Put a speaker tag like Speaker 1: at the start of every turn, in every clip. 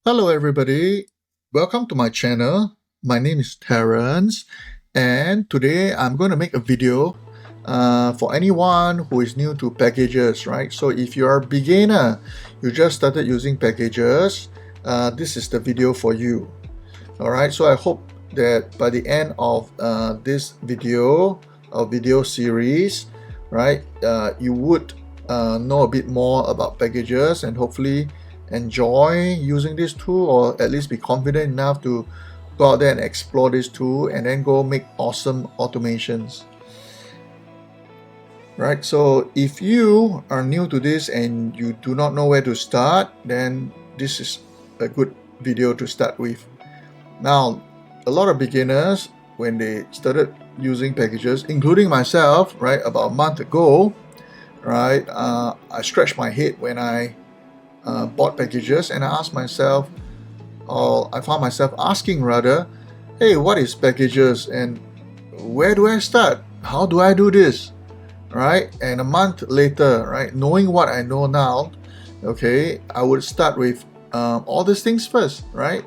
Speaker 1: Hello, everybody. Welcome to my channel. My name is Terrence, and today I'm going to make a video for anyone who is new to packages, right? So if you're a beginner, you just started using packages, this is the video for you. All right. So I hope that by the end of this video or video series, right, you would know a bit more about packages and hopefully enjoy using this tool, or at least be confident enough to go out there and explore this tool and then go make awesome automations. Right, so if you are new to this and you do not know where to start, then this is a good video to start with. Now, a lot of beginners, when they started using packages, including myself, right, about a month ago, right, I scratched my head when I bought packages, and I asked myself, or I found myself asking rather, hey, what is packages and where do I start? How do I do this? Right? And a month later, right, knowing what I know now, okay, I would start with all these things first, right?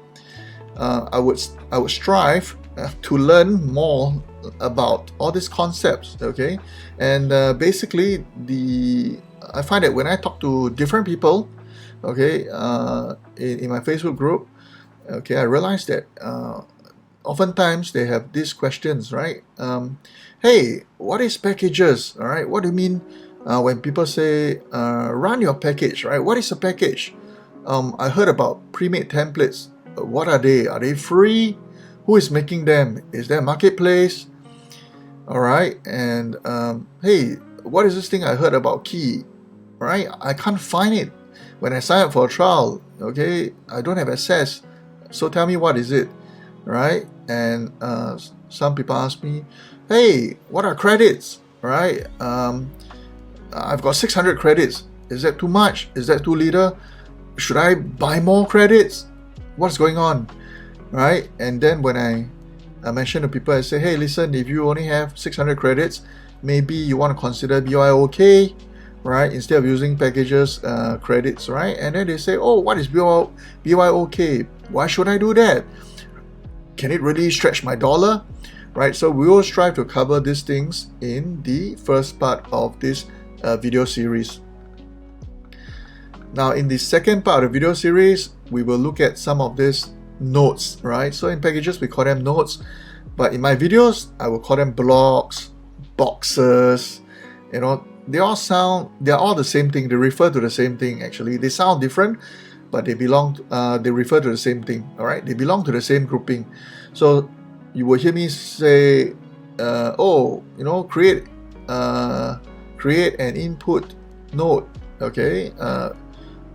Speaker 1: I would strive to learn more about all these concepts, okay? And basically, I find that when I talk to different people, okay, in my Facebook group, okay, I realized that oftentimes they have these questions, right? Hey, what is packages? All right, what do you mean when people say run your package, right? What is a package? I heard about pre-made templates. What are they? Are they free? Who is making them? Is there a marketplace? All right, and hey, what is this thing I heard about key? Right, I can't find it when I sign up for a trial. Okay, I don't have access. So tell me, what is it? Right? And some people ask me, hey, what are credits? Right? I've got 600 credits. Is that too much? Is that too little? Should I buy more credits? What's going on? Right? And then when I mention to people, I say, hey, listen, if you only have 600 credits, maybe you want to consider BYOK, right? Instead of using packages credits, right? And then they say, oh, what is BYOK? Why should I do that? Can it really stretch my dollar? Right? So we will strive to cover these things in the first part of this video series. Now, in the second part of the video series, we will look at some of these notes, right? So in packages, we call them notes, but in my videos, I will call them blocks, boxes, you know, they're all the same thing. They refer to the same thing, actually. They sound different, but they refer to the same thing, all right? They belong to the same grouping. So you will hear me say, oh, you know, create an input node, okay?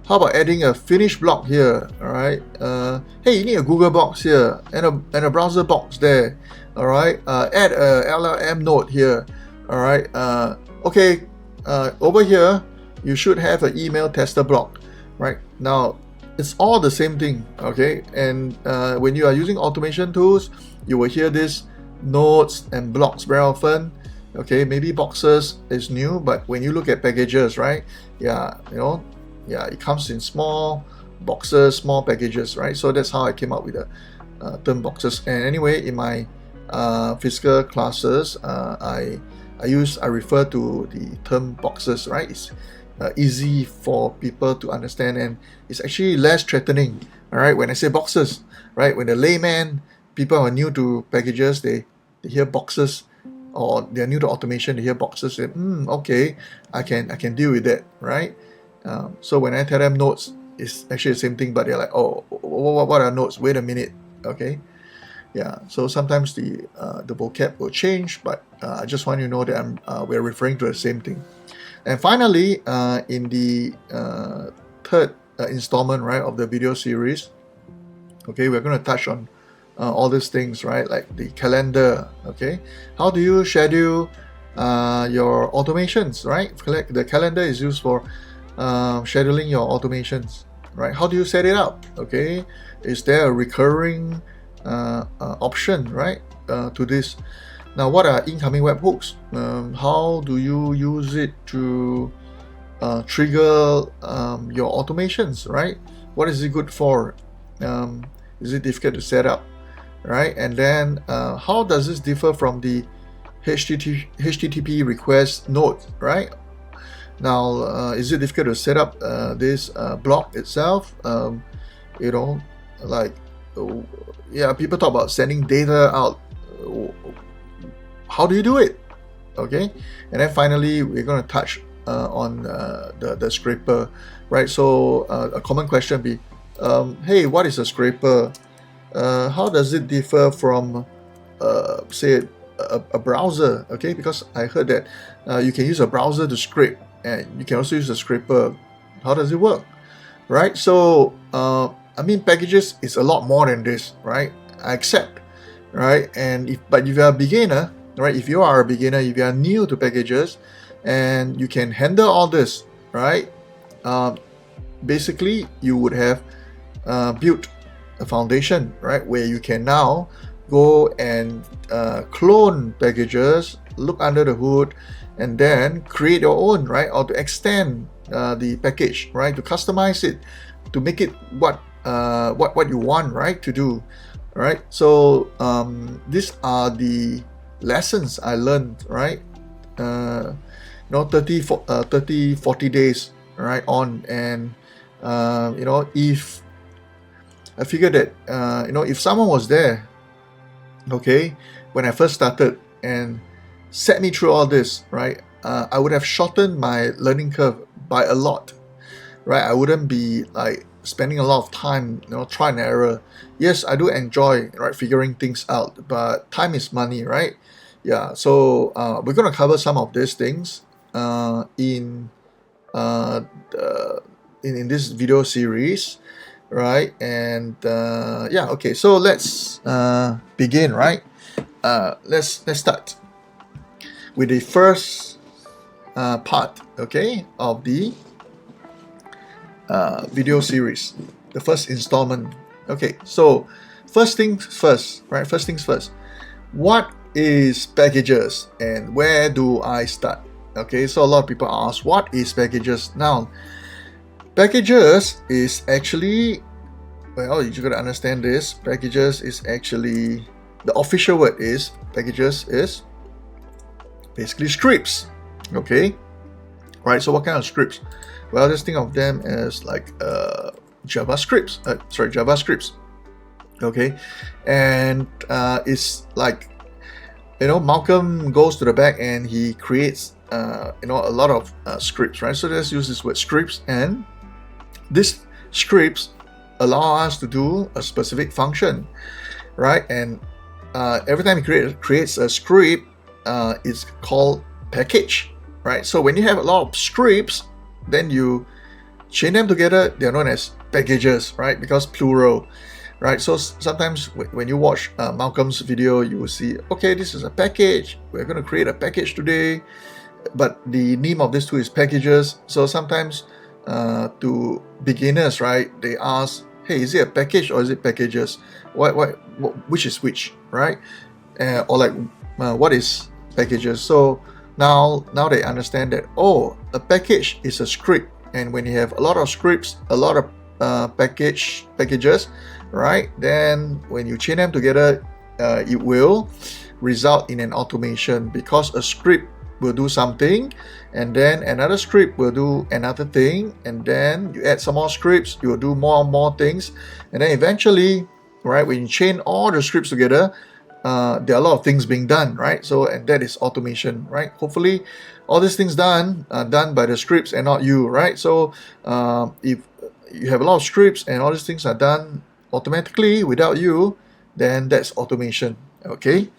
Speaker 1: How about adding a finish block here? All right. Hey, you need a Google box here and a browser box there. All right. Add a LLM node here. All right. Okay. Over here, you should have an email tester block. Right now, it's all the same thing. Okay. And when you are using automation tools, you will hear this nodes and blocks very often. Okay. Maybe boxes is new, but when you look at packages, right? Yeah. You know. Yeah, it comes in small boxes, small packages, right? So that's how I came up with the term boxes. And anyway, in my physical classes, I refer to the term boxes, right? It's easy for people to understand, and it's actually less threatening. All right, when I say boxes, right? When the layman, people are new to packages, they hear boxes, or they're new to automation, they hear boxes. Say, okay, I can deal with that, right? So when I tell them nodes, it's actually the same thing, but they're like, oh, what are nodes? Wait a minute, okay? Yeah, so sometimes the vocab will change, but I just want you to know that we're referring to the same thing. And finally, in the third installment, right, of the video series, okay, we're going to touch on all these things, right, like the calendar, okay? How do you schedule your automations, right? The calendar is used for scheduling your automations, right? How do you set it up? Okay, is there a recurring option, right, to this? Now, what are incoming webhooks? How do you use it to trigger your automations, right? What is it good for? Is it difficult to set up, right? And then how does this differ from the HTTP request node, right? Now, is it difficult to set up this block itself? You know, like, yeah, people talk about sending data out. How do you do it? Okay, and then finally, we're going to touch on the scraper, right? So a common question be, hey, what is a scraper? How does it differ from, say, a browser? Okay, because I heard that you can use a browser to scrape, and you can also use a scraper. How does it work, right? So I mean, Packages is a lot more than this, right? I accept, right? And but if you're a beginner, right? If you are a beginner, if you are new to Packages, and you can handle all this, right? Basically, you would have built a foundation, right, where you can now go and clone Packages, look under the hood, and then create your own, right, or to extend the package, right, to customize it, to make it what you want, right, to do, right? So these are the lessons I learned, right? 30, 40 days, right, on, and if I figured that if someone was there, okay, when I first started and set me through all this, right, I would have shortened my learning curve by a lot, right? I wouldn't be like spending a lot of time, try and error. Yes, I do enjoy, right, figuring things out, but time is money, right? Yeah, so we're going to cover some of these things in this video series, right? And yeah, okay, so let's begin, right? Let's start with the first part, okay, of the video series, the first installment. Okay, so first things first, right? First things first. What is Packages and where do I start? Okay, so a lot of people ask, what is Packages? Now, Packages is actually, well, you gotta understand this. Packages is actually, the official word is, Packages is basically scripts. Okay, right? So what kind of scripts? Well, just think of them as like JavaScripts. JavaScripts. Okay, and it's like, Malcolm goes to the back and he creates a lot of scripts, right? So let's use this word scripts, and these scripts allow us to do a specific function, right? And every time he creates a script, it's called package, right? So when you have a lot of scripts, then you chain them together, they're known as packages, right? Because plural, right? So sometimes when you watch Malcolm's video, you will see, okay, this is a package, we're going to create a package today, but the name of this tool is Packages. So sometimes to beginners, right, they ask, hey, is it a package or is it packages? Which is which, right? Or like, what is Packages? So now they understand that, oh, a package is a script, and when you have a lot of scripts, a lot of packages, right, then when you chain them together, it will result in an automation, because a script will do something, and then another script will do another thing, and then you add some more scripts, you will do more and more things, and then eventually, right, when you chain all the scripts together, there are a lot of things being done, right? So, and that is automation, right? Hopefully all these things done by the scripts and not you, right? So if you have a lot of scripts and all these things are done automatically without you, then that's automation. Okay,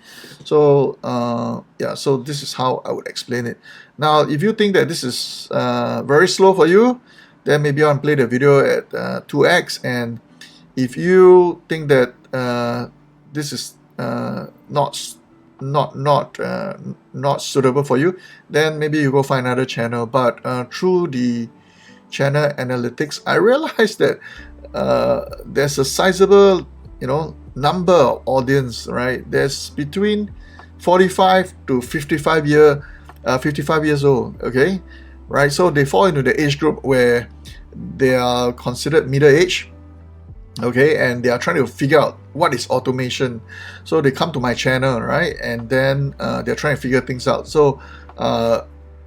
Speaker 1: so yeah, so this is how I would explain it. Now, if you think that this is very slow for you, then maybe I'll play the video at 2x, and if you think that this is not suitable for you, then maybe you go find another channel. But through the channel analytics, I realized that there's a sizable number of audience, right? There's between 45 to 55 years old, okay, right? So they fall into the age group where they are considered middle age, okay, and they are trying to figure out what is automation. So they come to my channel, right, and then they're trying to figure things out. So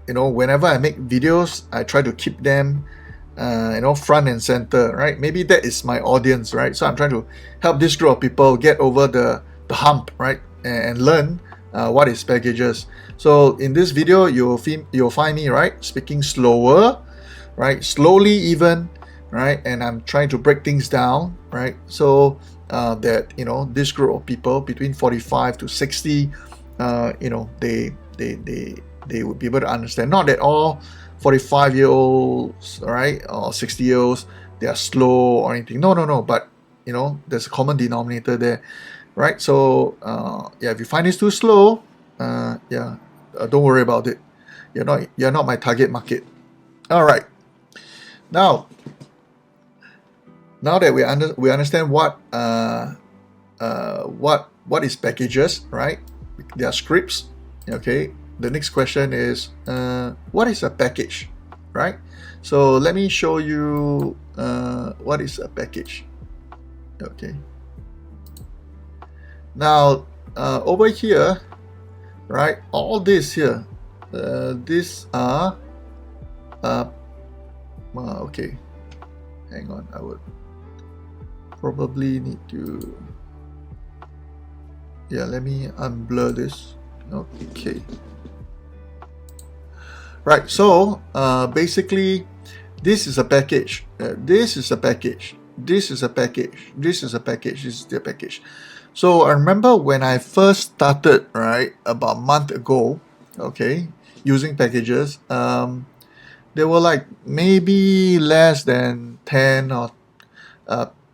Speaker 1: whenever I make videos, I try to keep them front and center, right? Maybe that is my audience, right? So I'm trying to help this group of people get over the hump, right, and learn what is packages. So in this video, you'll find me, right, speaking slower, right, slowly even, right, and I'm trying to break things down, right, so that this group of people between 45 to 60, they would be able to understand. Not that all 45-year-olds, right, or 60-year-olds, they are slow or anything. No. But there's a common denominator there, right? So yeah, if you find this too slow, don't worry about it. You're not my target market. All right. Now that we understand what is packages, right? They are scripts. Okay. The next question is what is a package, right? So let me show you what is a package. Okay. Now over here, right? All this here, these are okay. Hang on, I would probably need to. Yeah, let me unblur this. Okay. Right, so basically this is a package, this is a package, this is a package, this is a package, this is the package. So I remember when I first started, right, about a month ago, okay, using packages, there were like maybe less than 10 or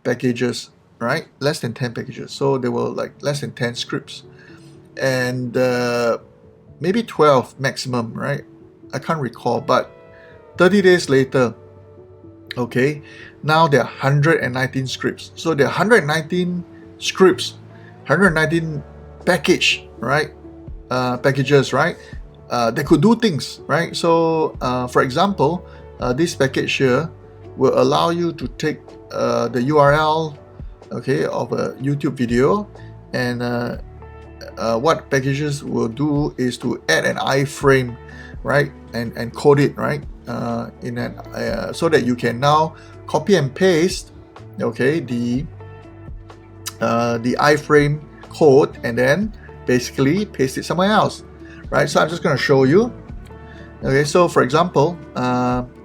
Speaker 1: packages, right, less than 10 packages. So there were like less than 10 scripts, and maybe 12 maximum, right? I can't recall, but 30 days later, okay, now there are 119 scripts. So there are 119 scripts, 119 packages, right? They could do things, right? So for example, this package here will allow you to take the URL, okay, of a YouTube video, and what packages will do is to add an iframe, right, and code it, right, in an so that you can now copy and paste, okay, the iframe code, and then basically paste it somewhere else, right? So I'm just going to show you. Okay, so for example,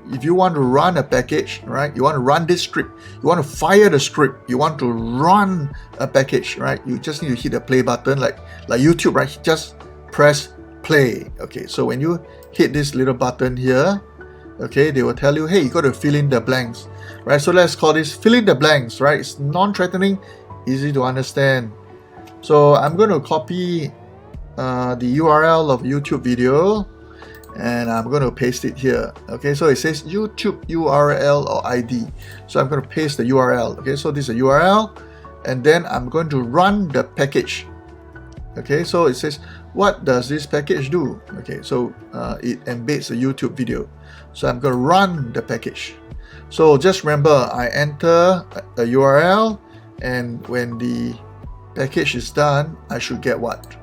Speaker 1: if you want to run a package, right, you want to run this script, you want to fire the script, you want to run a package, right, you just need to hit the play button like YouTube, right? Just press play. Okay, so when you hit this little button here, okay, they will tell you, hey, you got to fill in the blanks, right? So let's call this fill in the blanks, right? It's non-threatening, easy to understand. So I'm going to copy the URL of YouTube video, and I'm going to paste it here. Okay, so it says YouTube URL or ID, so I'm going to paste the URL. Okay, so this is a URL, and then I'm going to run the package. Okay, so it says, what does this package do? Okay, so it embeds a YouTube video, so I'm going to run the package. So just remember, I enter a URL, and when the package is done, I should get what?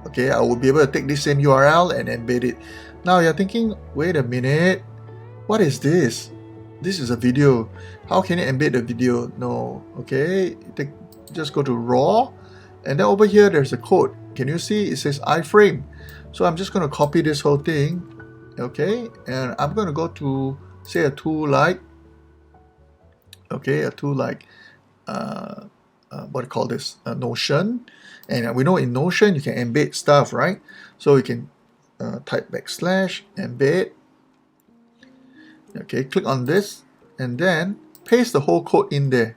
Speaker 1: Okay, I will be able to take this same URL and embed it. Now you're thinking, wait a minute, what is this? This is a video. How can you embed a video? No. Okay, just go to raw, and then over here there's a code. Can you see it says iframe? So I'm just going to copy this whole thing, okay, and I'm going to go to, say, a tool like what do you call this, Notion. And we know in Notion you can embed stuff, right? So you can type /embed. Okay, click on this and then paste the whole code in there,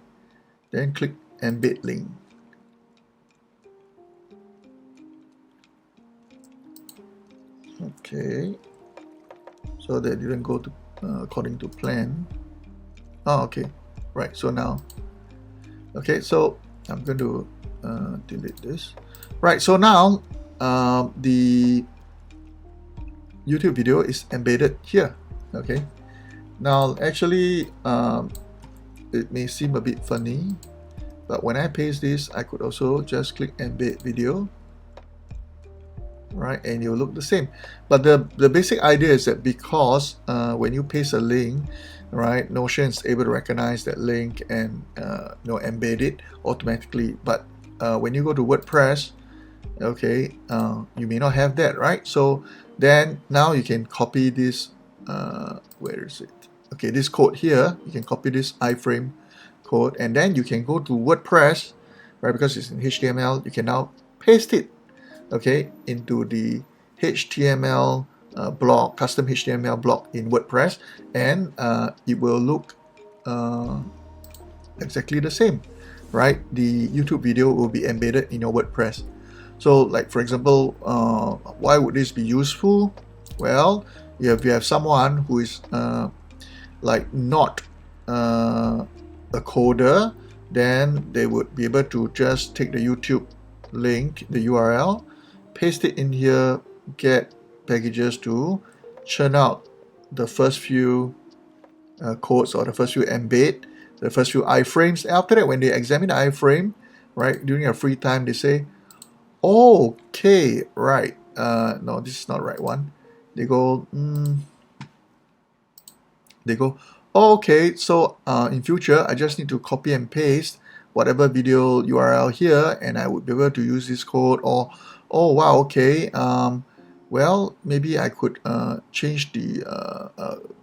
Speaker 1: then click embed link. Okay, so that didn't go to according to plan. Oh, okay, right. So now, okay, so I'm going to delete this. Right, so now the YouTube video is embedded here. Okay, now actually it may seem a bit funny, but when I paste this, I could also just click embed video, right, and it will look the same. But the basic idea is that because when you paste a link, right, Notion is able to recognize that link and embed it automatically. But when you go to WordPress, okay, you may not have that, right? So then now you can copy this, where is it? Okay, this code here, you can copy this iframe code, and then you can go to WordPress, right, because it's in HTML, you can now paste it, okay, into the HTML block, custom HTML block in WordPress, and it will look exactly the same, right? The YouTube video will be embedded in your WordPress. So like for example, why would this be useful? Well, if you have someone who is like not a coder, then they would be able to just take the YouTube link, the URL, paste it in here, get Packages to churn out the first few codes or the first few embed, the first few iframes. After that, when they examine the iframe, right, during a free time, they say, okay, right, no, this is not the right one. They go, okay, so in future, I just need to copy and paste whatever video URL here, and I would be able to use this code. Or, oh wow, okay, well, maybe I could change the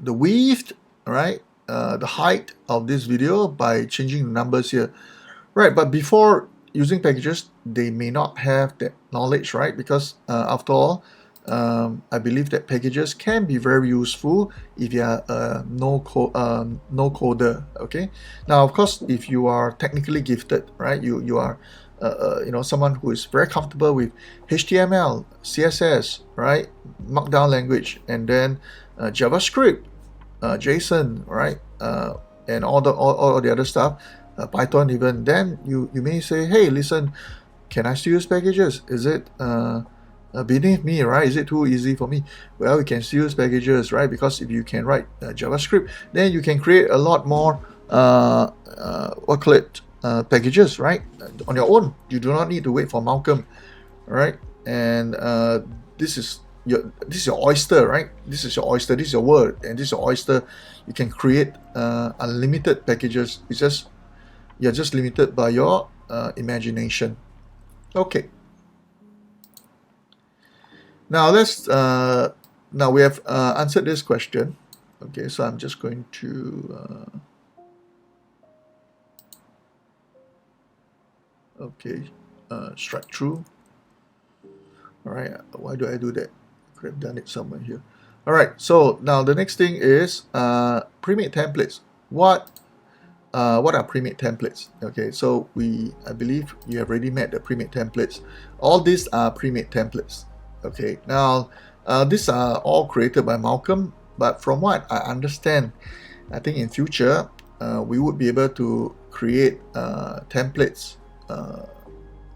Speaker 1: width, right, the height of this video by changing the numbers here. Right, but before using Packages, they may not have that knowledge, right? Because after all, I believe that Packages can be very useful if you are a no coder. Okay. Now, of course, if you are technically gifted, right? You are someone who is very comfortable with HTML, CSS, right? Markdown language, and then JavaScript, JSON, right? And all the other stuff. Python even, then you may say, hey, listen, can I still use Packages? Is it beneath me, right? Is it too easy for me? Well, you can still use Packages, right? Because if you can write JavaScript, then you can create a lot more packages, right, on your own. You do not need to wait for Malcolm, right? And this is your oyster, right? This is your oyster, this is your word, and this is your oyster. You can create unlimited packages. You're just limited by your imagination. Okay. Now let's now we have answered this question. Okay, so I'm just going to strike through. All right, why do I do that? Could have done it somewhere here. All right, so now the next thing is pre-made templates. What are pre-made templates? Okay, so I believe you have already met the pre-made templates. All these are pre-made templates. Okay, now these are all created by Malcolm, but from what I understand, I think in future we would be able to create templates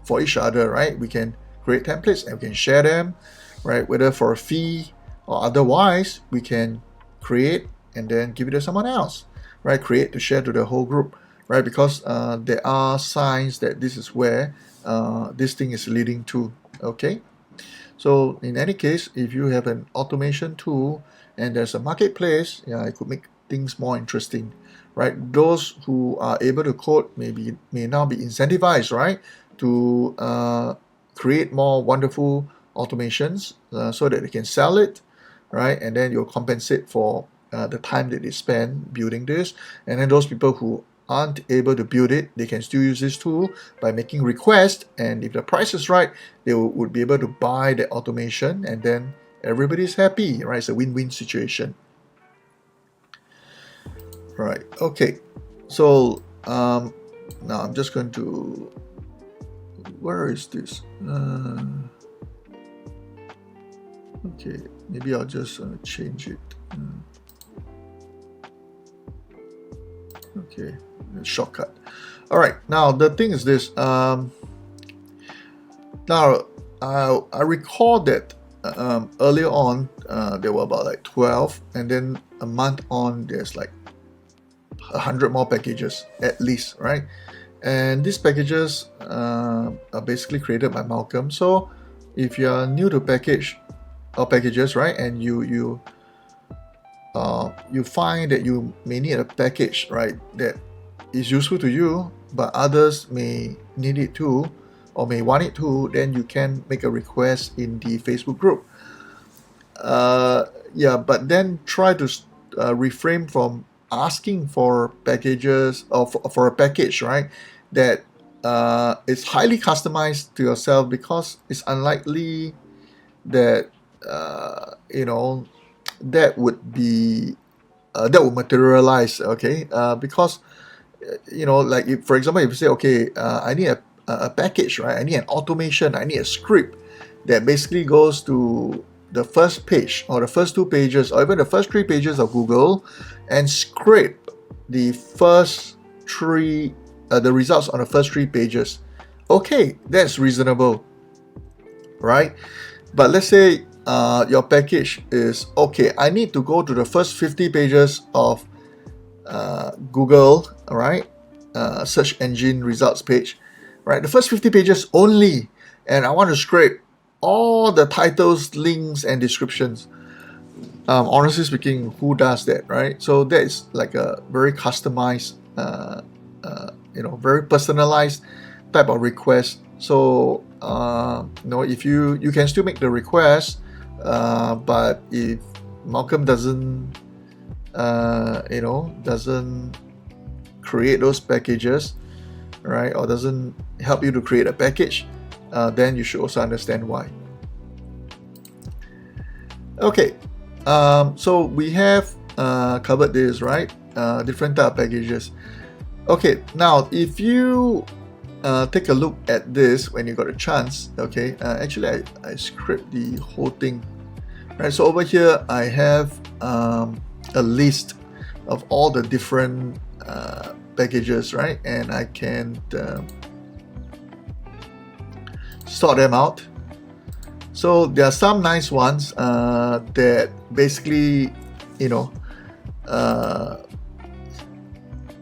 Speaker 1: for each other, right? We can create templates and we can share them, right? Whether for a fee or otherwise, we can create and then give it to someone else, right? Create to share to the whole group, right? Because there are signs that this is where this thing is leading to. Okay, so in any case, if you have an automation tool and there's a marketplace, yeah, it could make things more interesting, right? Those who are able to code may now be incentivized, right, to create more wonderful automations so that they can sell it, right? And then you'll compensate for the time that they spend building this. And then those people who aren't able to build it, they can still use this tool by making requests, and if the price is right, they would be able to buy the automation, and then everybody's happy, right? It's a win-win situation. Right, okay, so now I'm just going to, where is this? Okay, maybe I'll just change it. Okay, shortcut. All right, now the thing is this. Now I recall that earlier on there were about like 12, and then a month on there's like 100 more packages at least, right? And these packages are basically created by Malcolm. So if you are new to packages, right, and you find that you may need a package, right, that is useful to you, but others may need it too, or may want it too, then you can make a request in the Facebook group. Yeah, but then try to refrain from asking for packages or for a package, right, that is highly customized to yourself, because it's unlikely that that would be that would materialize, okay? Because like if, for example, if you say, okay, I need a package, right? I need an automation, I need a script that basically goes to the first page or the first 2 pages or even the first 3 pages of Google and scrape the first 3 the results on the first 3 pages. Okay, that's reasonable, right? But let's say your package is, okay, I need to go to the first 50 pages of Google, all right, search engine results page, right? The first 50 pages only, and I want to scrape all the titles, links, and descriptions. Honestly speaking, who does that, right? So that is like a very customized, very personalized type of request. So if you can still make the request, but if Malcolm doesn't create those packages, right, or doesn't help you to create a package, then you should also understand why. Okay, so we have covered this, right? Different type of packages. Okay, now if you take a look at this when you got a chance, okay, actually I script the whole thing, right? So over here I have a list of all the different packages, right? And I can sort them out. So there are some nice ones that basically,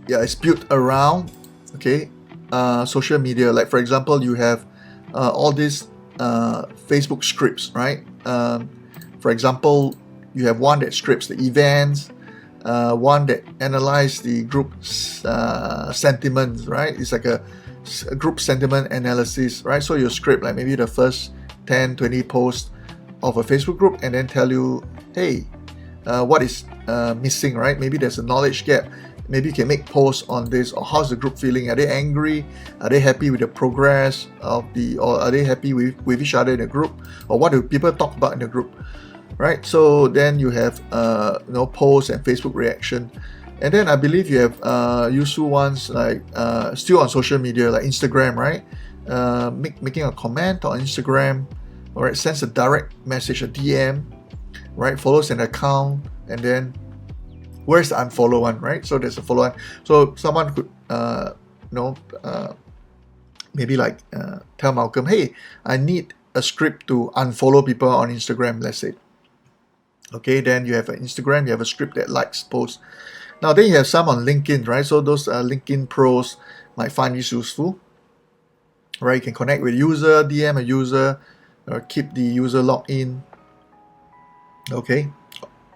Speaker 1: it's built around, okay, social media. Like for example, you have all these Facebook scripts, right? For example, you have one that scripts the events, one that analyzes the group sentiments, right? It's like a group sentiment analysis, right? So you script like maybe the first 10, 20 posts of a Facebook group and then tell you, hey, what is missing, right? Maybe there's a knowledge gap. Maybe you can make posts on this, or how's the group feeling? Are they angry? Are they happy with the progress of or are they happy with each other in the group? Or what do people talk about in the group, right? So then you have posts and Facebook reaction. And then I believe you have useful ones like still on social media, like Instagram, right? Making a comment on Instagram, all right, sends a direct message, a DM, right? Follows an account, and then where's the unfollow one, right? So there's a follow one. So someone could, maybe like tell Malcolm, hey, I need a script to unfollow people on Instagram, let's say. Okay, then you have an Instagram, you have a script that likes posts. Now then you have some on LinkedIn, right? So those LinkedIn pros might find this useful, right? You can connect with user, DM a user, or keep the user logged in. Okay,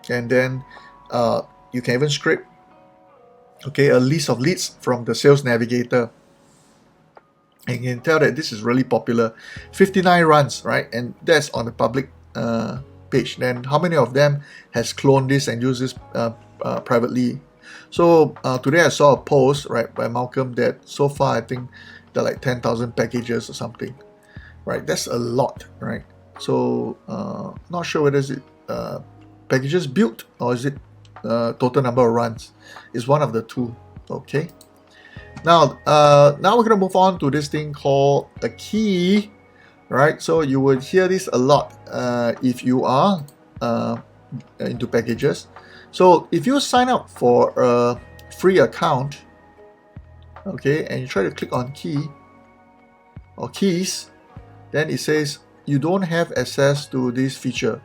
Speaker 1: and then you can even script, okay, a list of leads from the Sales Navigator. And you can tell that this is really popular. 59 runs, right? And that's on the public page. Then how many of them has cloned this and used this privately? So today I saw a post, right, by Malcolm that so far I think there are like 10,000 packages or something, right? That's a lot, right? So not sure whether is it packages built or is it total number of runs. Is one of the two. Okay, now we're gonna move on to this thing called a key, right? So you would hear this a lot if you are into packages. So if you sign up for a free account, okay, and you try to click on key or keys, then it says you don't have access to this feature,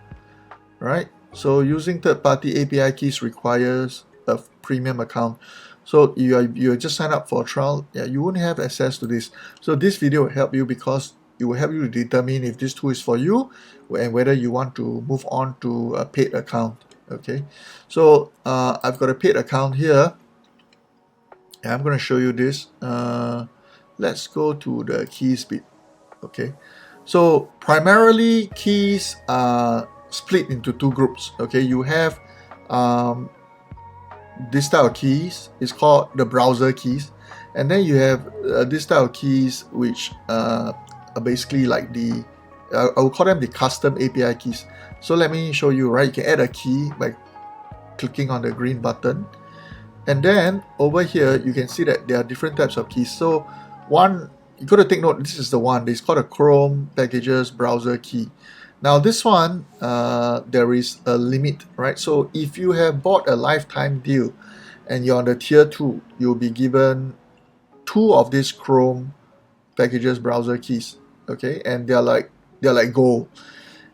Speaker 1: right? So using third-party API keys requires a premium account. So you just sign up for a trial, yeah, you won't have access to this. So this video will help you because it will help you to determine if this tool is for you and whether you want to move on to a paid account. Okay, so I've got a paid account here, and I'm going to show you this. Let's go to the keys bit. Okay, so primarily keys are split into two groups. Okay, you have this style of keys is called the browser keys, and then you have this style of keys which are basically like the I will call them the custom API keys. So let me show you, right? You can add a key by clicking on the green button, and then over here you can see that there are different types of keys. So one, you got to take note, this is the one, it's called a Chrome Packages browser key. Now this one, there is a limit, right? So if you have bought a lifetime deal and you're on the tier 2, you'll be given 2 of these Chrome Packages browser keys, okay? And they're like gold.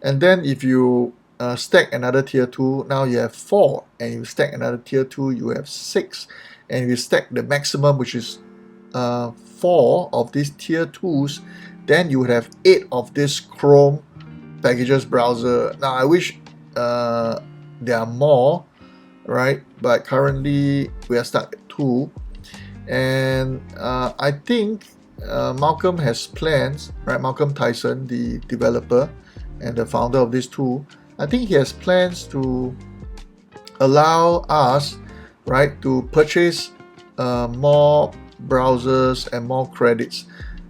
Speaker 1: And then if you stack another tier 2, now you have 4, and you stack another tier 2, you have 6, and if you stack the maximum, which is 4 of these tier 2s, then you would have 8 of this Chrome Packages browser. Now I wish there are more, right? But currently we are stuck at 2, and I think Malcolm has plans, right? Malcolm Tyson, the developer and the founder of this tool, I think he has plans to allow us, right, to purchase more browsers and more credits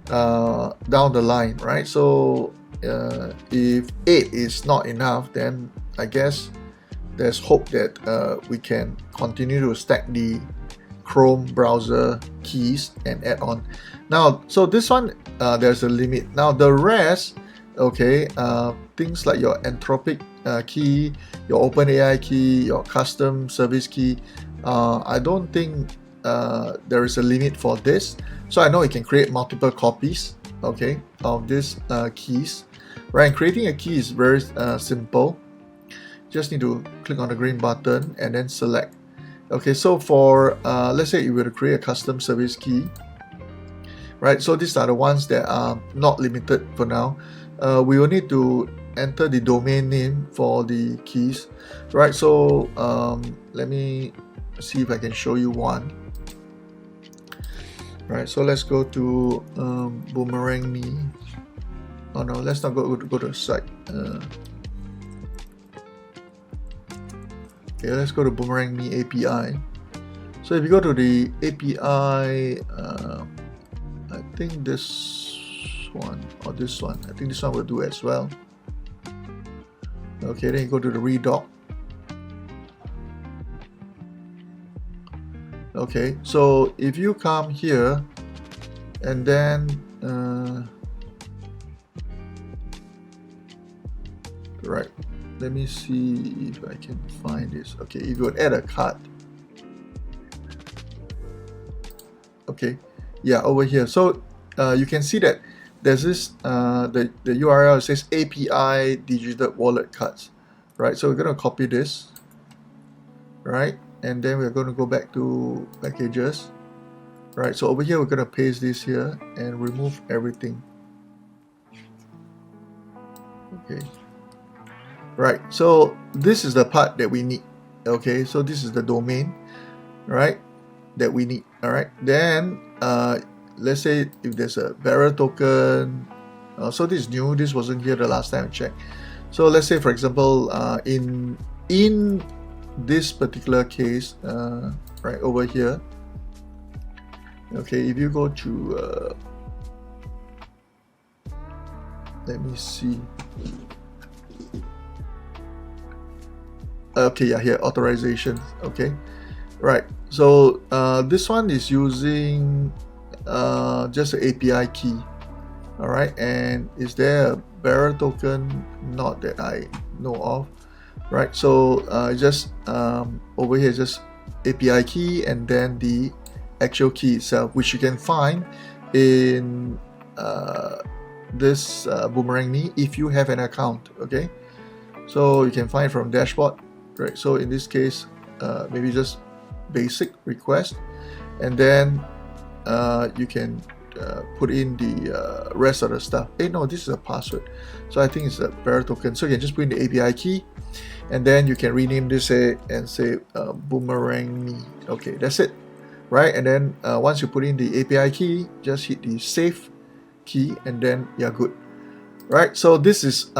Speaker 1: down the line, right? So if 8 is not enough, then I guess there's hope that we can continue to stack the Chrome browser keys and add on. Now, so this one, there's a limit. Now the rest, okay, things like your Anthropic key, your OpenAI key, your custom service key, I don't think there is a limit for this. So I know you can create multiple copies, okay, of these keys, right? And creating a key is very simple. Just need to click on the green button and then select. Okay, so for let's say you were to create a custom service key, right? So these are the ones that are not limited for now. We will need to enter the domain name for the keys, right? So let me see if I can show you one. Right, so let's go to Boomerang Me. Oh no, let's not go to the site. Okay, let's go to Boomerang Me API. So if you go to the API, I think this one or this one, I think this one will do as well. Okay, then you go to the redoc. Okay, so if you come here and then right, let me see if I can find this. Okay, if you would add a card, okay, yeah, over here. So you can see that there's this the URL says API digital wallet cards, right? So we're going to copy this, right? And then we're going to go back to packages, right? So over here we're going to paste this here and remove everything. Okay, right, so this is the part that we need. Okay, so this is the domain, right, that we need. All right, then let's say if there's a bearer token, so this is new, this wasn't here the last time I checked. So let's say for example in this particular case, right over here, okay, if you go to let me see, okay, yeah, here, authorization. Okay, right, so this one is using just an API key. All right, and is there a bearer token? Not that I know of. Right, so just over here, just API key and then the actual key itself, which you can find in this Boomerang Me if you have an account. Okay, so you can find from dashboard, right? So in this case, maybe just basic request, and then you can put in the rest of the stuff. Hey, no, this is a password, so I think it's a bearer token. So you can just put in the API key, and then you can rename this and say boomerang me. Okay, that's it, right? And then once you put in the API key, just hit the save key, and then you're good, right? So this is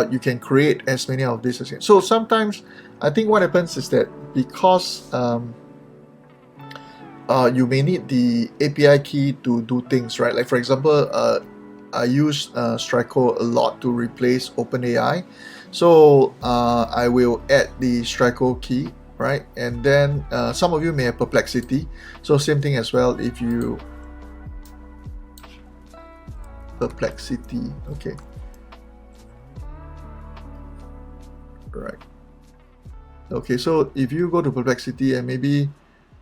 Speaker 1: you can create as many of these as you can. So sometimes I think what happens is that because you may need the API key to do things, right? Like for example, I use Strico a lot to replace OpenAI. So I will add the Strico key, right? And then some of you may have Perplexity. So same thing as well. If you Perplexity, okay, right. Okay, so if you go to Perplexity and maybe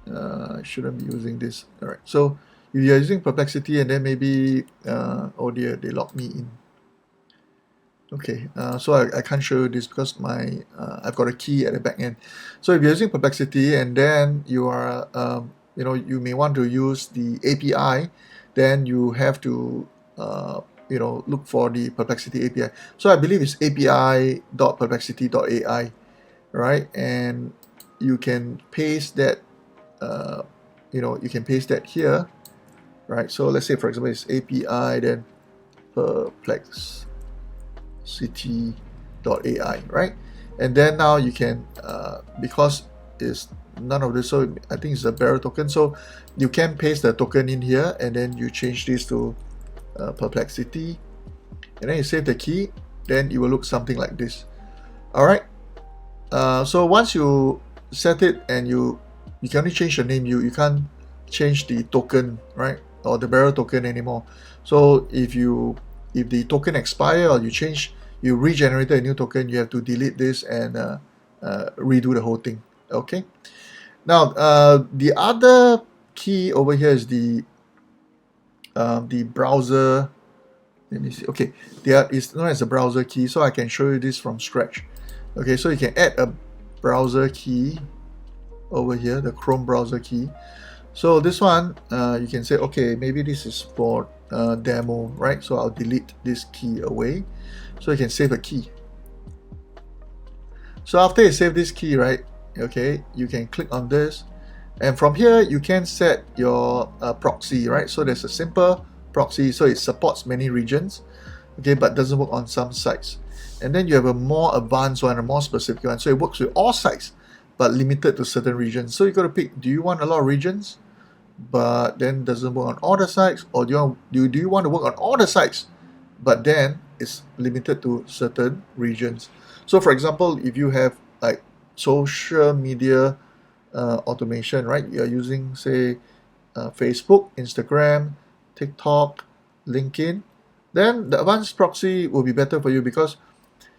Speaker 1: I shouldn't be using this. All right, so if you're using Perplexity and then maybe oh dear, they locked me in. Okay, so I can't show you this because my I've got a key at the back end. So if you're using Perplexity and then you are you may want to use the API, then you have to look for the Perplexity API. So I believe it's api.perplexity.ai, right? And you can paste that. You can paste that here, right? So let's say for example it's API then perplexity.ai, right? And then now you can because it's none of this, so I think it's a bearer token, so you can paste the token in here and then you change this to perplexity, and then you save the key, then it will look something like this. All right, so once you set it, and you can only change the name, you can't change the token, right, or the bearer token anymore. So if the token expire or you regenerated a new token, you have to delete this and redo the whole thing. Okay, now the other key over here is the browser. Let me see. Okay, there is known as a browser key, so I can show you this from scratch. Okay, so you can add a browser key over here, the Chrome browser key. So this one you can say, okay, maybe this is for demo, right? So I'll delete this key away, so you can save a key. So after you save this key, right, okay, you can click on this, and from here you can set your proxy, right? So there's a simple proxy, so it supports many regions, okay, but doesn't work on some sites. And then you have a more advanced one, a more specific one, so it works with all sites but limited to certain regions. So you got to pick, do you want a lot of regions but then doesn't work on all the sites, or do you want to work on all the sites but then it's limited to certain regions? So for example, if you have like social media automation, right, you're using say Facebook, Instagram, TikTok, LinkedIn, then the advanced proxy will be better for you, because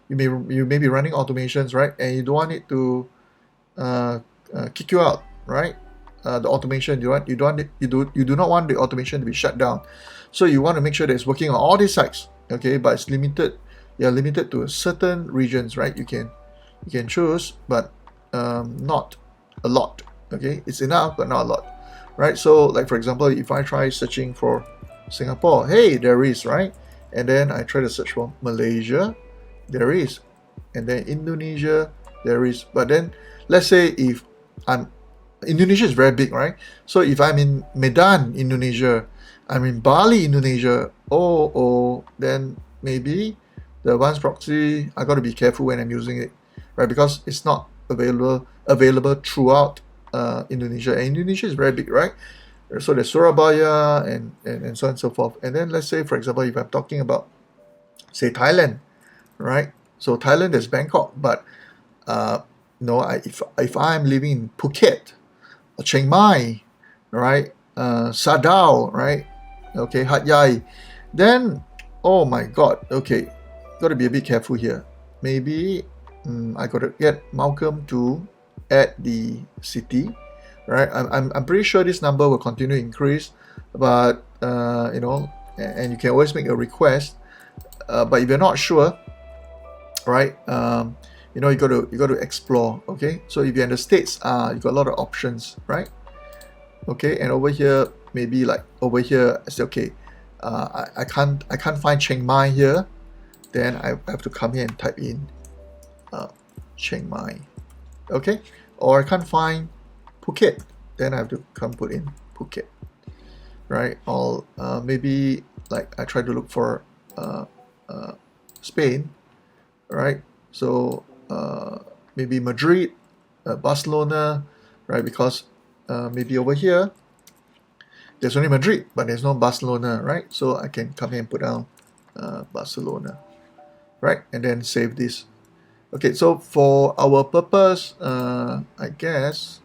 Speaker 1: you may be running automations, right, and you don't want it to kick you out, right? The automation, you do not want the automation to be shut down. So you want to make sure that it's working on all these sites, okay? But it's limited. You're limited to certain regions, right? You can choose, but not a lot. Okay, it's enough, but not a lot, right? So like for example, if I try searching for Singapore, hey, there is, right? And then I try to search for Malaysia, there is, and then Indonesia, there is. But then let's say if Indonesia is very big, right? So if I'm in Medan, Indonesia, I'm in Bali, Indonesia, then maybe the advanced proxy, I got to be careful when I'm using it, right? Because it's not available throughout Indonesia, and Indonesia is very big, right? So there's Surabaya and so on and so forth. And then let's say, for example, if I'm talking about say Thailand, right? So Thailand is Bangkok, but if I'm living in Phuket or Chiang Mai, right, Sadao, right, okay, Hat Yai, then oh my God, okay, got to be a bit careful here. Maybe I got to get Malcolm to add the city, right? I'm pretty sure this number will continue to increase, but and you can always make a request. But if you're not sure, right, you got to explore. Okay, so if you're in the States, you got a lot of options, right? Okay, and over here, maybe like over here, I say, okay, I can't find Chiang Mai here. Then I have to come here and type in Chiang Mai. Okay, or I can't find Phuket. Then I have to come put in Phuket, right? Or maybe like I try to look for Spain, right? So maybe Madrid, Barcelona, right? Because maybe over here there's only Madrid, but there's no Barcelona, right? So I can come here and put down Barcelona, right? And then save this. Okay, so for our purpose, I guess,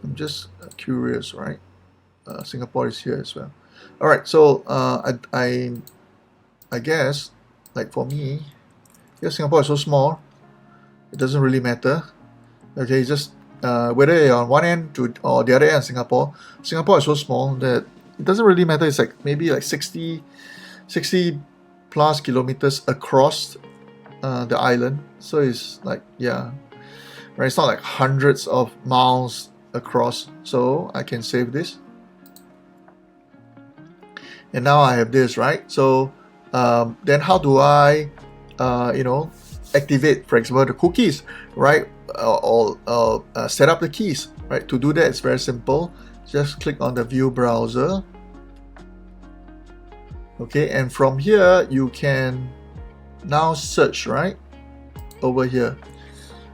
Speaker 1: I'm just curious, right? Singapore is here as well. All right, so I guess, like for me, here Singapore is so small, it doesn't really matter. Okay, just whether you're on one end to or the other end of Singapore. Singapore is so small that it doesn't really matter. It's like maybe like 60 plus kilometers across the island. So it's like, yeah, right? It's not like hundreds of miles across. So I can save this. And now I have this, right? So then how do I, activate, for example, the cookies, right? Or set up the keys, right? To do that, it's very simple. Just click on the view browser. Okay, and from here, you can now search, right? Over here.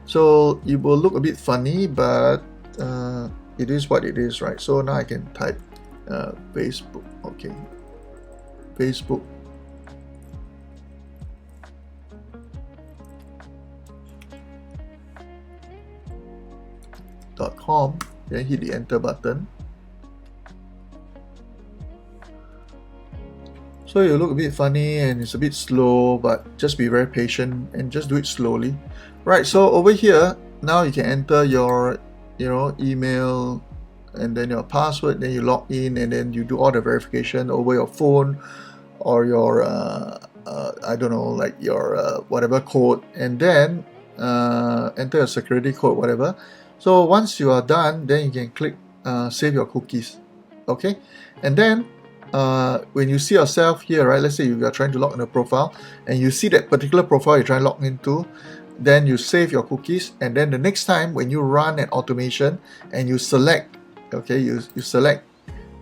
Speaker 1: So it will look a bit funny, but it is what it is, right? So now I can type Facebook. Okay, Facebook. .com, then hit the enter button. So it'll look a bit funny and it's a bit slow, but just be very patient and just do it slowly. Right, so over here, now you can enter your email and then your password, then you log in and then you do all the verification over your phone or your I don't know, like your whatever code, and then enter your security code, whatever. So once you are done, then you can click save your cookies. Okay, and then when you see yourself here, right, let's say you are trying to log in a profile and you see that particular profile you're trying to log into, then you save your cookies, and then the next time when you run an automation and you select, okay, you select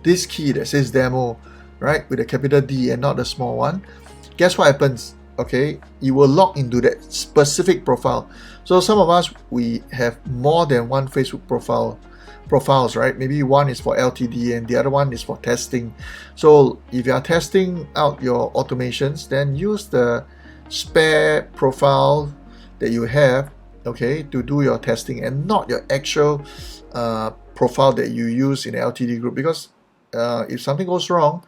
Speaker 1: this key that says demo, right, with a capital D and not the small one, guess what happens? Okay, you will log into that specific profile. So some of us, we have more than one Facebook profiles, right? Maybe one is for LTD and the other one is for testing. So if you are testing out your automations, then use the spare profile that you have, okay, to do your testing, and not your actual profile that you use in the LTD group, because if something goes wrong,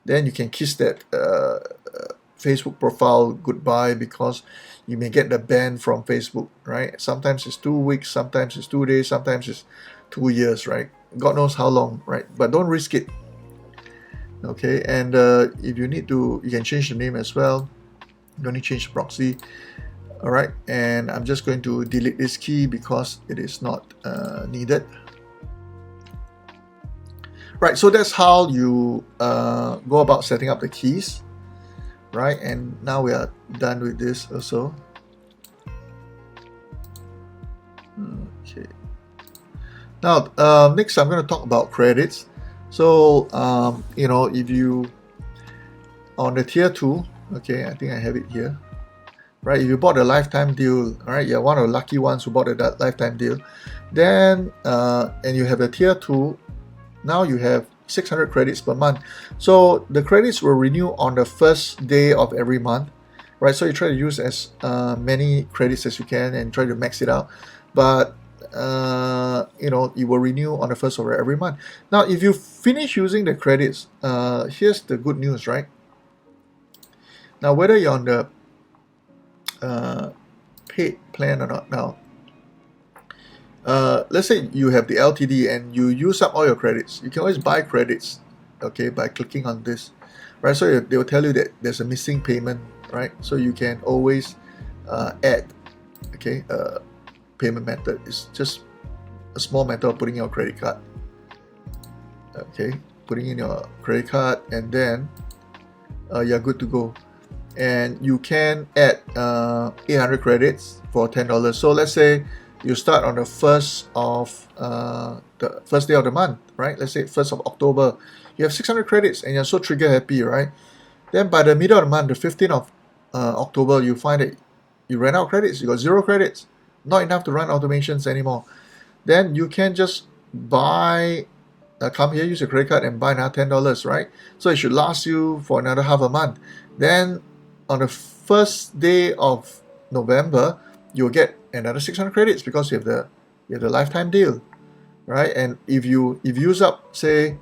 Speaker 1: then you can kiss that Facebook profile goodbye, because you may get the ban from Facebook, right? Sometimes it's 2 weeks, sometimes it's 2 days, sometimes it's 2 years, right? God knows how long, right? But don't risk it. Okay, and if you need to, you can change the name as well. You don't need to change the proxy. All right, and I'm just going to delete this key because it is not needed. Right, so that's how you go about setting up the keys. Right, and now we are done with this also. Okay. Now, next I'm going to talk about credits. So, if you on the tier 2, okay, I think I have it here. Right, if you bought a lifetime deal, all right, you're one of the lucky ones who bought a lifetime deal. Then, and you have a tier 2. Now you have 600 credits per month. So the credits will renew on the first day of every month, right? So you try to use as many credits as you can and try to max it out. But it will renew on the first of every month. Now, if you finish using the credits, here's the good news, right? Now, whether you're on the paid plan or not, now, let's say you have the LTD and you use up all your credits. You can always buy credits, okay, by clicking on this, right? So they will tell you that there's a missing payment, right? So you can always add, okay, payment method. It's just a small matter of putting your credit card. Okay, putting in your credit card, and then you're good to go. And you can add 800 credits for $10. So let's say you start on the first day of the month, right? Let's say 1st of October. You have 600 credits and you're so trigger happy, right? Then by the middle of the month, the 15th of October, you find that you ran out of credits. You got 0 credits, not enough to run automations anymore. Then you can just buy, come here, use your credit card and buy another $10, right? So it should last you for another half a month. Then on the first day of November, you'll get another 600 credits because you have the lifetime deal, right? And if you use up, say,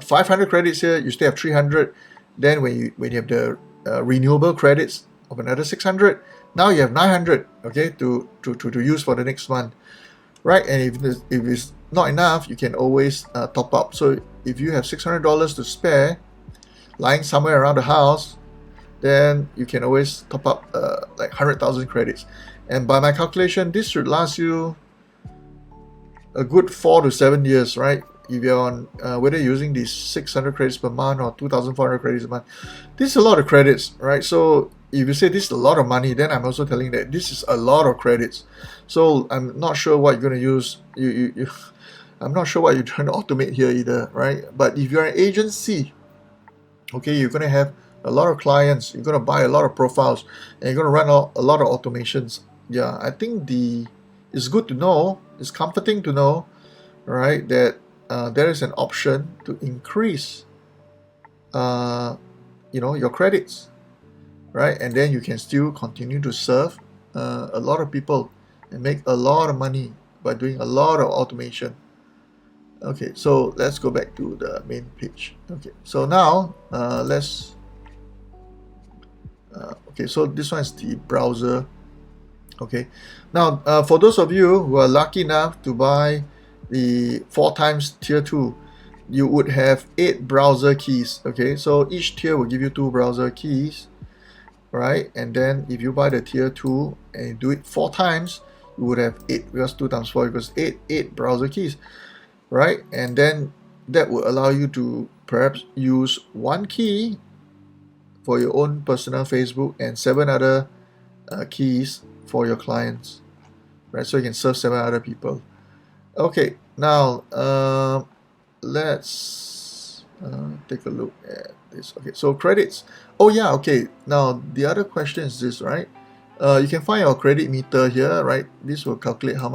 Speaker 1: 500 credits here, you still have 300. Then when you have the renewable credits of another 600, now you have 900, okay, to use for the next month, right? And if it's not enough, you can always top up. So if you have $600 to spare lying somewhere around the house, then you can always top up like 100,000 credits. And by my calculation, this should last you a good 4 to 7 years, right? If you're on whether you're using these 600 credits per month or 2,400 credits a month, this is a lot of credits, right? So if you say this is a lot of money, then I'm also telling that this is a lot of credits. So I'm not sure what you're going to use. I'm not sure what you're trying to automate here either, right? But if you're an agency, okay, you're going to have a lot of clients, you're going to buy a lot of profiles, and you're going to run a lot of automations. Yeah, I think it's good to know, it's comforting to know, right, that there is an option to increase your credits, right? And then you can still continue to serve a lot of people and make a lot of money by doing a lot of automation. Okay, so let's go back to the main page. Okay, so now okay, so this one is the browser. Okay, now for those of you who are lucky enough to buy the 4 times tier 2, you would have 8 browser keys. Okay, so each tier will give you 2 browser keys, right? And then if you buy the tier 2 and you do it 4 times, you would have 8, because 2 times 4 equals 8 browser keys, right? And then that will allow you to perhaps use 1 key for your own personal Facebook and 7 other keys for your clients, right? So you can serve 7 other people. Okay, now let's take a look at this. Okay, so credits. Oh yeah, okay. Now the other question is this, right? You can find your credit meter here, right? This will calculate how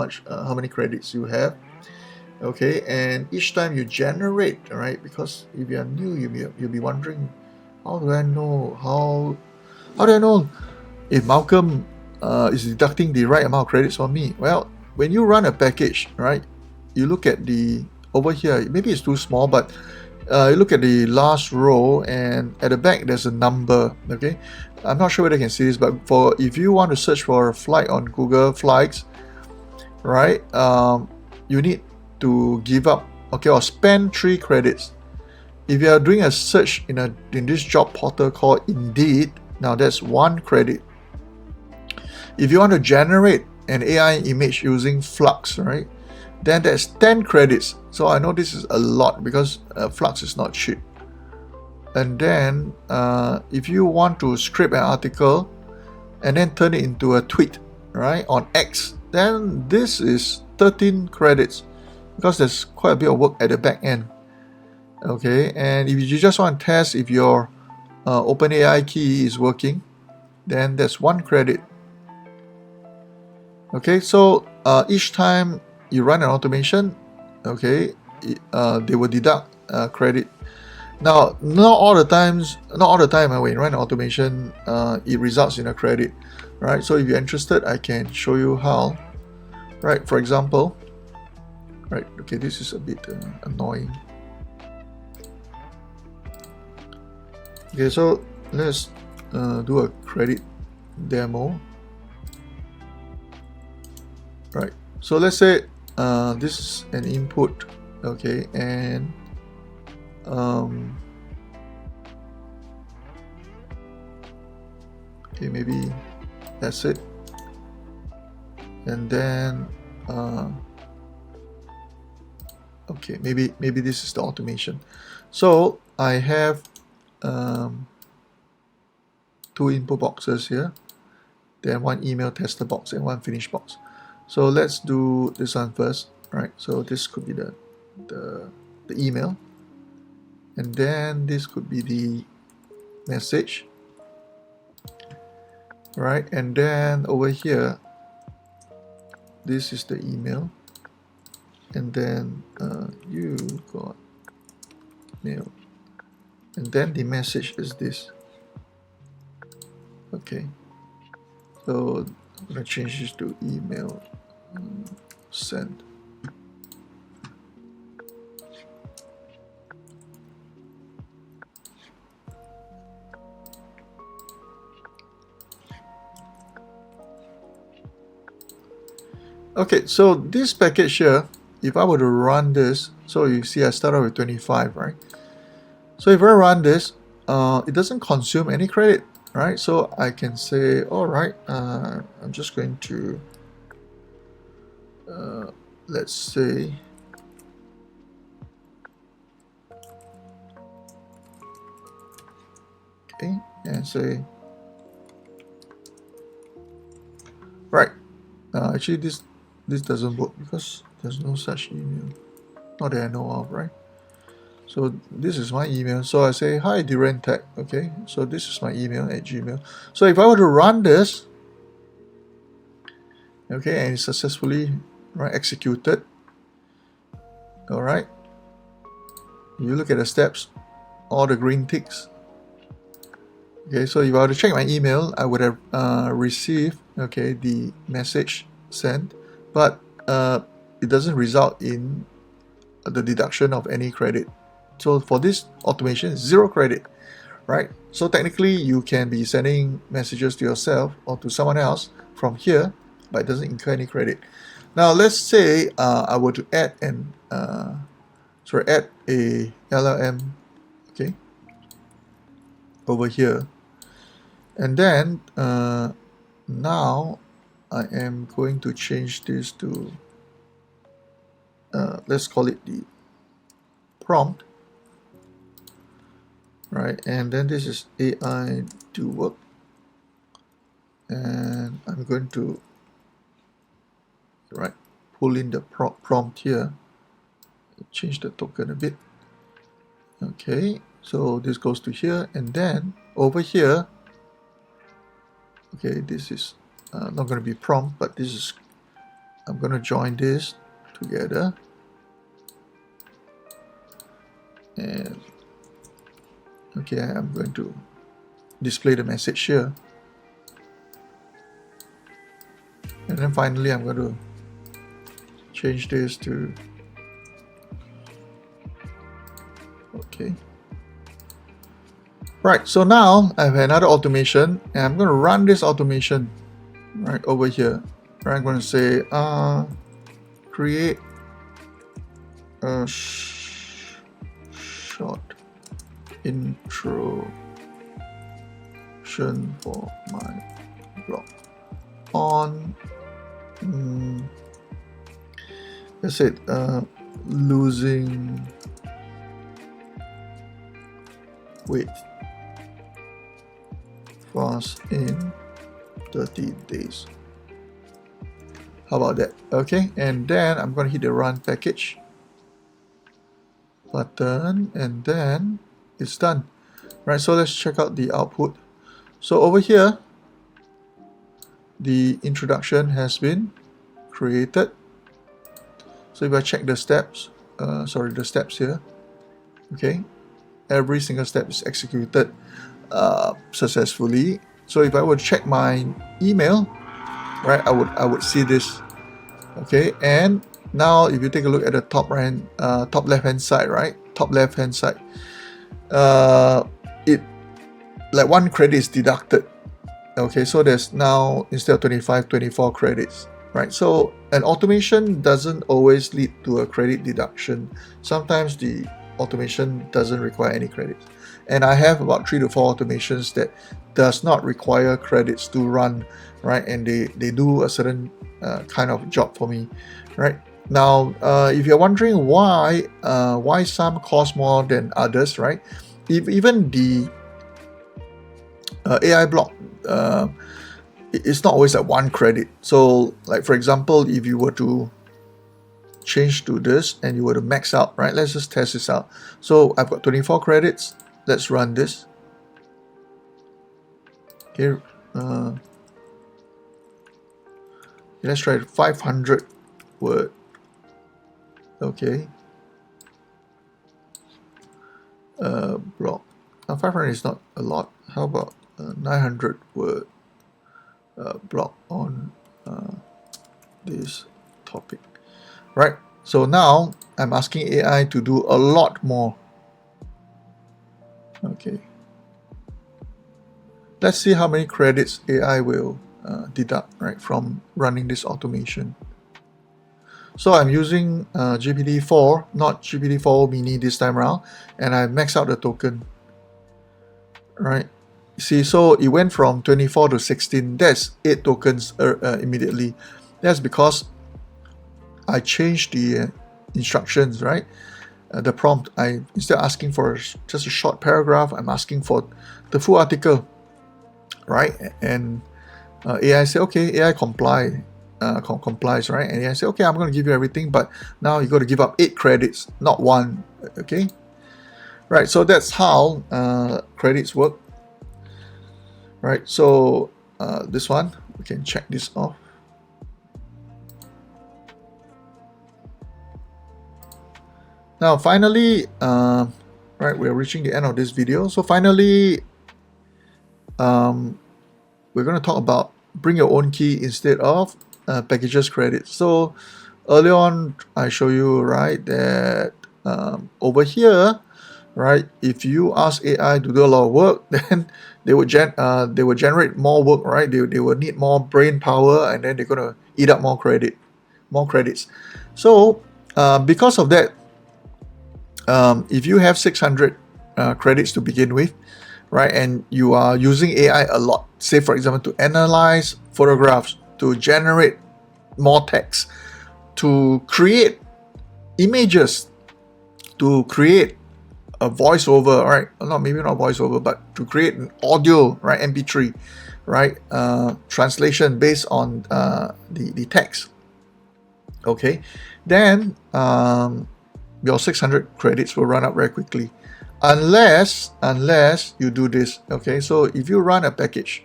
Speaker 1: many credits you have. Okay, and each time you generate, right? Because if you are new, you'll be wondering, how do I know if Malcolm is deducting the right amount of credits on me? Well, when you run a package, right, you look at over here, maybe it's too small, but you look at the last row, and at the back there's a number. Okay, I'm not sure whether you can see this, but if you want to search for a flight on Google Flights, right, you need to give up, okay, or spend 3 credits. If you are doing a search in this job portal called Indeed, now that's 1 credit. If you want to generate an AI image using Flux, right, then that's 10 credits. So I know this is a lot because Flux is not cheap. And then if you want to script an article and then turn it into a tweet, right, on X, then this is 13 credits because there's quite a bit of work at the back end. Okay, and if you just want to test if your OpenAI key is working, then that's 1 credit. Okay, so each time you run an automation, okay, they will deduct credit. Now, not all the time when you run an automation, it results in a credit, right? So if you're interested, I can show you how. Right, for example, right, okay, this is a bit annoying. Okay, so let's do a credit demo. Right, so let's say this is an input, okay, and okay, maybe that's it. And then Okay, maybe this is the automation. So I have two input boxes here, then one email tester box and one finish box. So let's do this one first, right? So this could be the email, and then this could be the message, right? And then over here, this is the email, and then you got mail, and then the message is this. Okay, so I'm gonna change this to email send. Okay, so this package here, if I were to run this, so you see I started with 25, right? So if I run this, it doesn't consume any credit, right? So I can say, all right, I'm just going to, let's say, okay, and say, right, actually this doesn't work because there's no such email, not that I know of, right? So this is my email. So I say, hi, Duran Tech. Okay, so this is my email at Gmail. So if I were to run this, okay, and it's successfully executed, all right, you look at the steps, all the green ticks. Okay, so if I were to check my email, I would have received, okay, the message sent, but it doesn't result in the deduction of any credit. So for this automation, it's 0 credit, right? So technically you can be sending messages to yourself or to someone else from here, but it doesn't incur any credit. Now let's say I were to add add a LLM, okay, over here, and then now I am going to change this to let's call it the prompt, right? And then this is AI do work, and I'm going to pull in the prompt here, change the token a bit. Okay, so this goes to here, and then over here, okay, this is not going to be prompt, but this is, I'm going to join this together, and okay, I'm going to display the message here, and then finally I'm going to change this to, okay, right. So now I have another automation, and I'm going to run this automation right over here. Right, I'm going to say create a short introduction for my blog on let's say losing weight fast in 30 days. How about that? Okay, and then I'm going to hit the run package button, and then it's done. Right, so let's check out the output. So over here, the introduction has been created. So if I check the steps, the steps here, okay, every single step is executed successfully. So if I would check my email, right, I would see this. Okay, and now if you take a look at the top left hand side, right, it, like, 1 credit is deducted. Okay, so there's now, instead of 25, 24 credits, right? So an automation doesn't always lead to a credit deduction. Sometimes the automation doesn't require any credits, and I have about 3 to 4 automations that does not require credits to run, right? And they do a certain kind of job for me, right? Now, if you're wondering why some cost more than others, right? Even the AI block, it's not always at 1 credit. So, like for example, if you were to change to this and you were to max out, right? Let's just test this out. So I've got 24 credits. Let's run this. Here, let's try 500 word. Okay. Block. Now 500 is not a lot. How about 900 word block on this topic, right? So now I'm asking AI to do a lot more. Okay. Let's see how many credits AI will deduct, right, from running this automation. So I'm using GPT-4, not GPT-4 mini this time around, and I max out the token, right? See, so it went from 24 to 16. That's 8 tokens immediately. That's because I changed the instructions, right? The prompt, instead of asking for just a short paragraph, I'm asking for the full article, right? And AI say, okay, AI complies, right? And AI say, okay, I'm going to give you everything, but now you got to give up 8 credits, not 1. Okay, right? So that's how credits work, right? So this one, we can check this off. Now finally, right, we're reaching the end of this video. So finally, we're going to talk about bring your own key instead of packages credits. So earlier on, I show you, right, that over here, right, if you ask AI to do a lot of work, then they would generate more work, right? They will need more brain power, and then they're going to eat up more credits. So because of that, if you have 600 credits to begin with, right, and you are using AI a lot, say for example to analyze photographs, to generate more text, to create images, to create a voiceover, right? Maybe not voiceover, but to create an audio, right? MP3, right? Translation based on the text. Okay, then your 600 credits will run up very quickly, unless you do this. Okay, so if you run a package,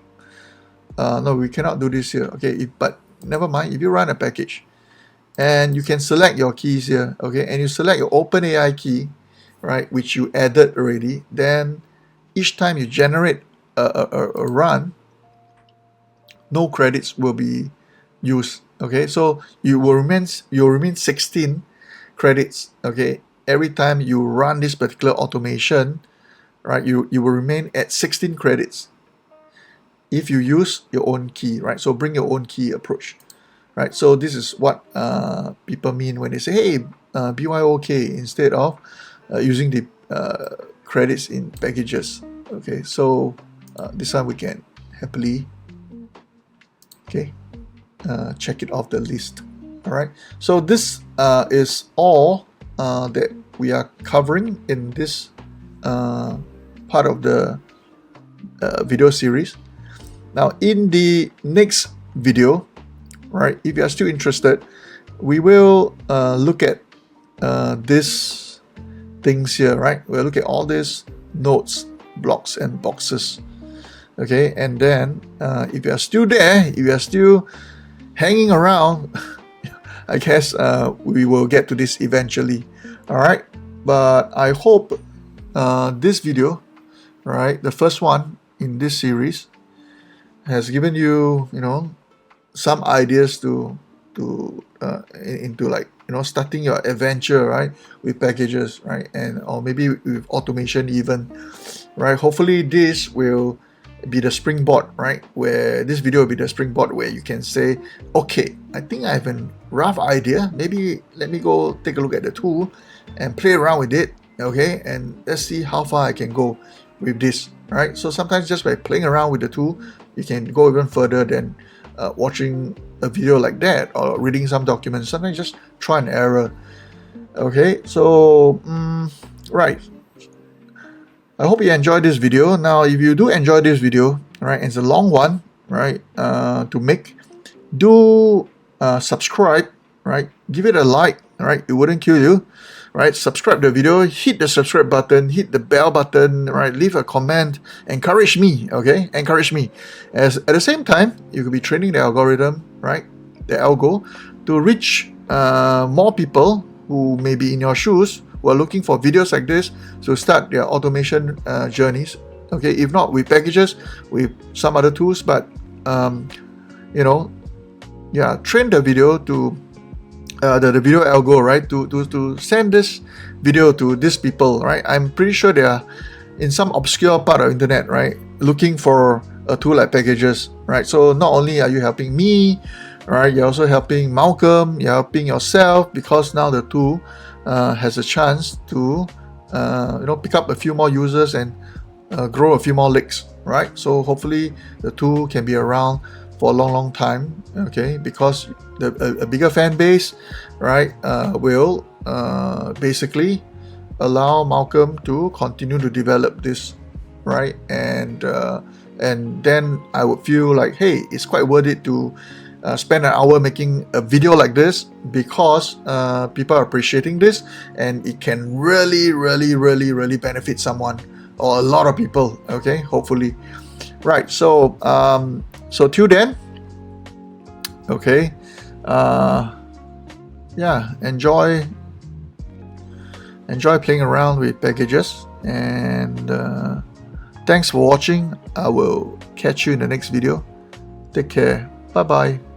Speaker 1: no, we cannot do this here. Okay, but never mind. If you run a package, and you can select your keys here, okay, and you select your OpenAI key, right, which you added already, then each time you generate a run, no credits will be used. Okay, so you will remain 16 credits. Okay, every time you run this particular automation, right, you will remain at 16 credits if you use your own key, right? So bring your own key approach, right? So this is what people mean when they say, hey, BYOK, instead of using the credits in packages. Okay, so this one we can happily, okay, check it off the list. All right, so this is all that we are covering in this part of the video series. Now in the next video, right, if you are still interested, we will look at these things here, right? We'll look at all these notes, blocks, and boxes. Okay, and then if you are still there, if you are still hanging around, I guess we will get to this eventually. All right, but I hope this video, right, the first one in this series, has given you, some ideas to into, like, starting your adventure, right, with packages, right, and or maybe with automation even, right? Hopefully this will be the springboard, right, where this video will be the springboard where you can say, okay, I think I have a rough idea, maybe let me go take a look at the tool and play around with it, okay, and let's see how far I can go with this, right? So sometimes just by playing around with the tool, you can go even further than watching a video like that or reading some documents. Sometimes just try and error. Okay, so right. I hope you enjoyed this video. Now, if you do enjoy this video, right, it's a long one, right, to make, do subscribe, right, give it a like, right, it wouldn't kill you, right, subscribe the video, hit the subscribe button, hit the bell button, right, leave a comment, encourage me, okay, encourage me. As at the same time, you could be training the algorithm, right, the algo, to reach more people who may be in your shoes, who are looking for videos like this to start their automation journeys. Okay, if not with packages, with some other tools, but you know, yeah, train the video to the video algo, right, to send this video to these people, right. I'm pretty sure they are in some obscure part of internet, right, looking for a tool like Packages, right. So not only are you helping me, right, you're also helping Malcolm, you're helping yourself, because now the tool has a chance to pick up a few more users and grow a few more legs, right. So hopefully the tool can be around for a long time, okay, because a bigger fan base, right, will basically allow Malcolm to continue to develop this, right, and then I would feel like, hey, it's quite worth it to spend an hour making a video like this, because people are appreciating this, and it can really benefit someone or a lot of people, okay, hopefully, right. So so till then, okay, yeah, enjoy playing around with packages, and thanks for watching. I will catch you in the next video. Take care. Bye bye.